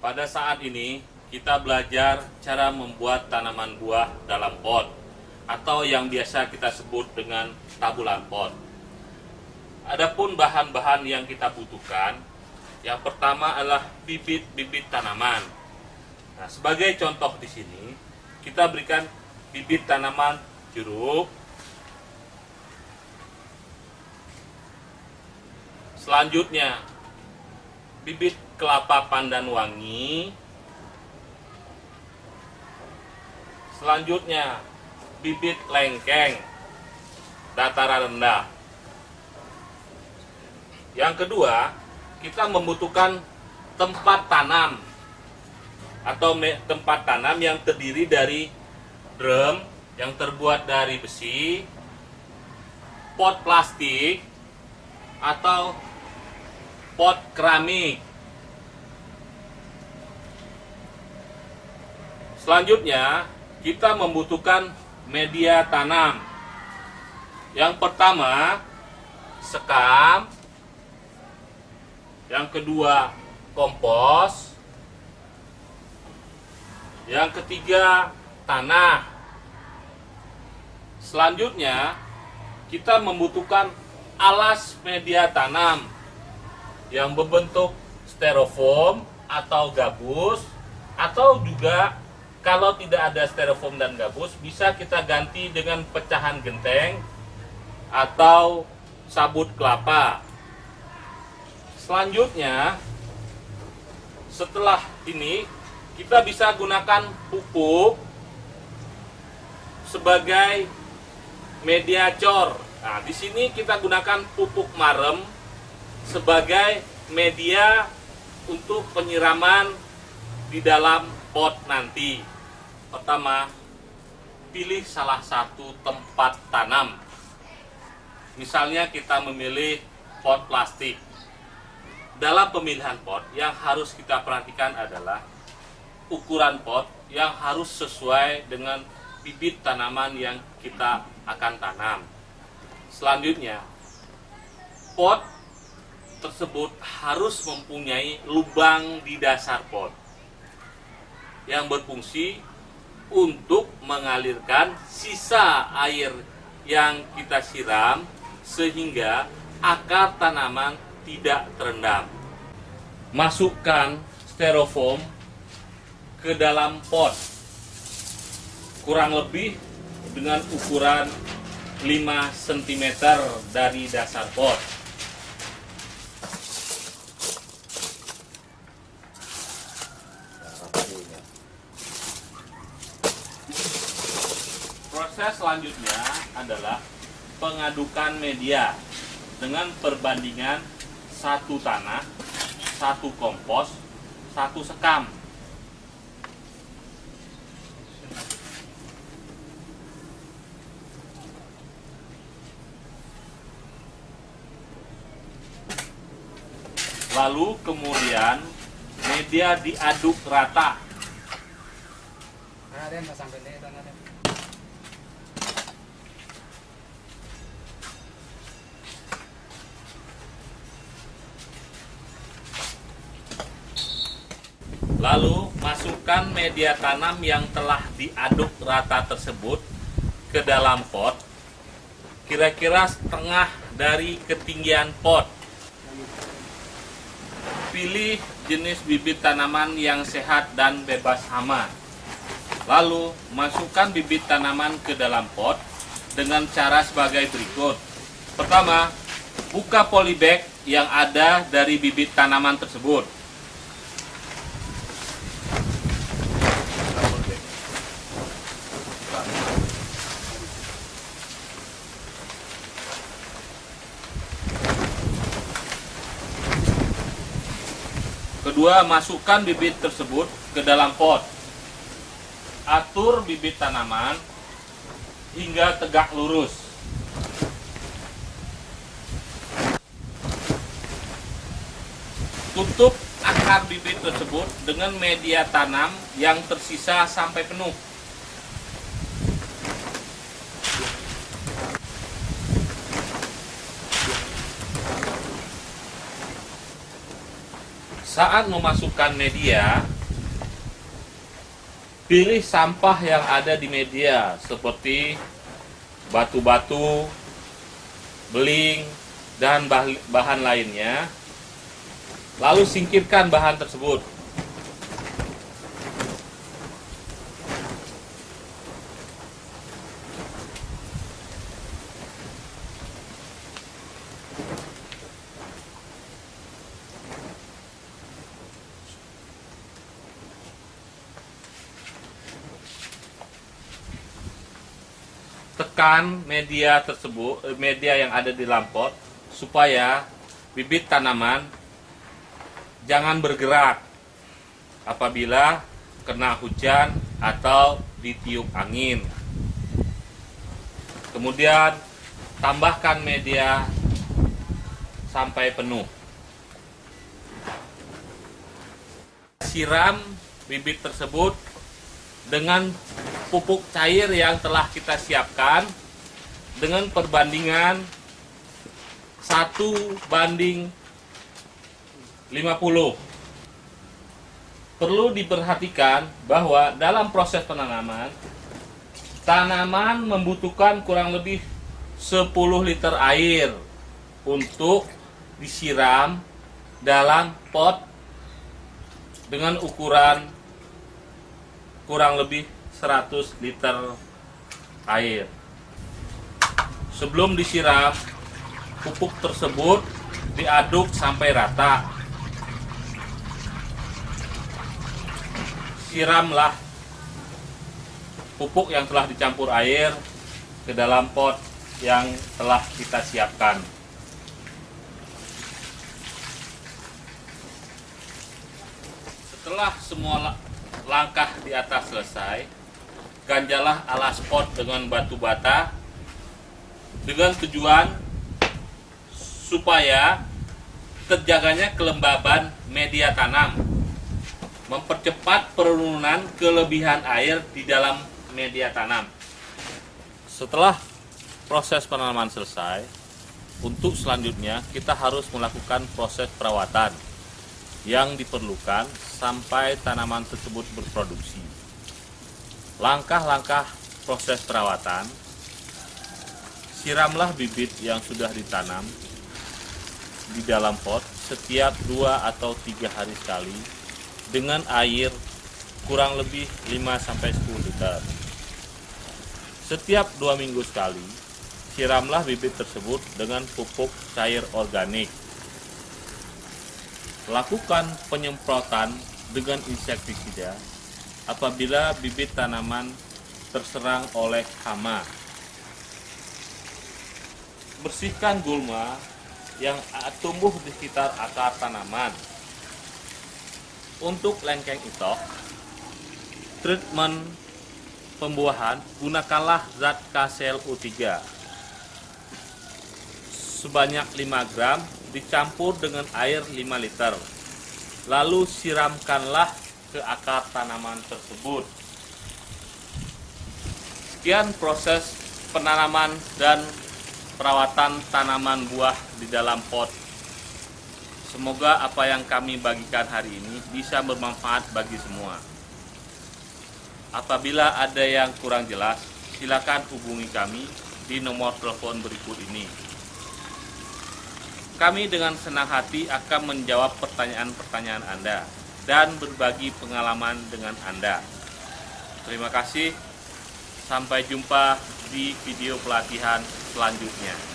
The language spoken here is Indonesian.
Pada saat ini kita belajar cara membuat tanaman buah dalam pot atau yang biasa kita sebut dengan tabulan pot. Adapun bahan-bahan yang kita butuhkan, yang pertama adalah bibit-bibit tanaman. Nah, sebagai contoh di sini kita berikan bibit tanaman jeruk. Selanjutnya bibit kelapa pandan wangi. Selanjutnya bibit lengkeng dataran rendah. Yang kedua, kita membutuhkan tempat tanam atau tempat tanam yang terdiri dari drum yang terbuat dari besi, pot plastik atau pot keramik. Selanjutnya, kita membutuhkan media tanam. Yang pertama, sekam. Yang kedua, kompos. Yang ketiga, tanah. Selanjutnya, kita membutuhkan alas media tanam yang berbentuk styrofoam atau gabus, atau juga kalau tidak ada styrofoam dan gabus bisa kita ganti dengan pecahan genteng atau sabut kelapa. Selanjutnya, setelah ini kita bisa gunakan pupuk sebagai media cor. Nah, di sini kita gunakan pupuk marem sebagai media untuk penyiraman di dalam pot nanti. Pertama, pilih salah satu tempat tanam. Misalnya kita memilih pot plastik. Dalam pemilihan pot yang harus kita perhatikan adalah ukuran pot yang harus sesuai dengan bibit tanaman yang kita akan tanam. Selanjutnya, pot tersebut harus mempunyai lubang di dasar pot yang berfungsi untuk mengalirkan sisa air yang kita siram sehingga akar tanaman tidak terendam. Masukkan styrofoam ke dalam pot kurang lebih dengan ukuran 5 cm dari dasar pot. Proses selanjutnya adalah pengadukan media dengan perbandingan 1 tanah, 1 kompos, 1 sekam. Lalu kemudian media diaduk rata. Lalu masukkan media tanam yang telah diaduk rata tersebut ke dalam pot, kira-kira setengah dari ketinggian pot. Pilih jenis bibit tanaman yang sehat dan bebas hama. Lalu masukkan bibit tanaman ke dalam pot dengan cara sebagai berikut. Pertama, buka polybag yang ada dari bibit tanaman tersebut. Kedua, masukkan bibit tersebut ke dalam pot. Atur bibit tanaman hingga tegak lurus. Tutup akar bibit tersebut dengan media tanam yang tersisa sampai penuh. Saat memasukkan media, pilih sampah yang ada di media seperti batu-batu, beling, dan bahan lainnya. Lalu singkirkan bahan tersebut. Tekan media tersebut, media yang ada di dalam pot, supaya bibit tanaman jangan bergerak apabila kena hujan atau ditiup angin. Kemudian tambahkan media sampai penuh. Siram bibit tersebut dengan pupuk cair yang telah kita siapkan dengan perbandingan 1:50. Perlu diperhatikan bahwa dalam proses penanaman, tanaman membutuhkan kurang lebih 10 liter air untuk disiram dalam pot dengan ukuran kurang lebih 100 liter air. Sebelum disiram, pupuk tersebut diaduk sampai rata. Siramlah pupuk yang telah dicampur air ke dalam pot yang telah kita siapkan. Setelah semua langkah di atas selesai, ganjalah alas pot dengan batu bata dengan tujuan supaya terjaganya kelembaban media tanam, mempercepat penurunan kelebihan air di dalam media tanam. Setelah proses penanaman selesai, untuk selanjutnya kita harus melakukan proses perawatan yang diperlukan sampai tanaman tersebut berproduksi. Langkah-langkah proses perawatan: siramlah bibit yang sudah ditanam di dalam pot setiap 2 atau 3 hari sekali dengan air kurang lebih 5-10 liter. Setiap 2 minggu sekali, siramlah bibit tersebut dengan pupuk cair organik. Lakukan penyemprotan dengan insektisida apabila bibit tanaman terserang oleh hama. Bersihkan gulma yang tumbuh di sekitar akar tanaman. Untuk lengkeng itok, treatment pembuahan, gunakanlah zat KClU3 sebanyak 5 gram dicampur dengan air 5 liter. Lalu siramkanlah ke akar tanaman tersebut. Sekian proses penanaman dan perawatan tanaman buah di dalam pot. Semoga apa yang kami bagikan hari ini bisa bermanfaat bagi semua. Apabila ada yang kurang jelas, silakan hubungi kami di nomor telepon berikut ini. Kami dengan senang hati akan menjawab pertanyaan-pertanyaan Anda dan berbagi pengalaman dengan Anda. Terima kasih. Sampai jumpa di video pelatihan selanjutnya.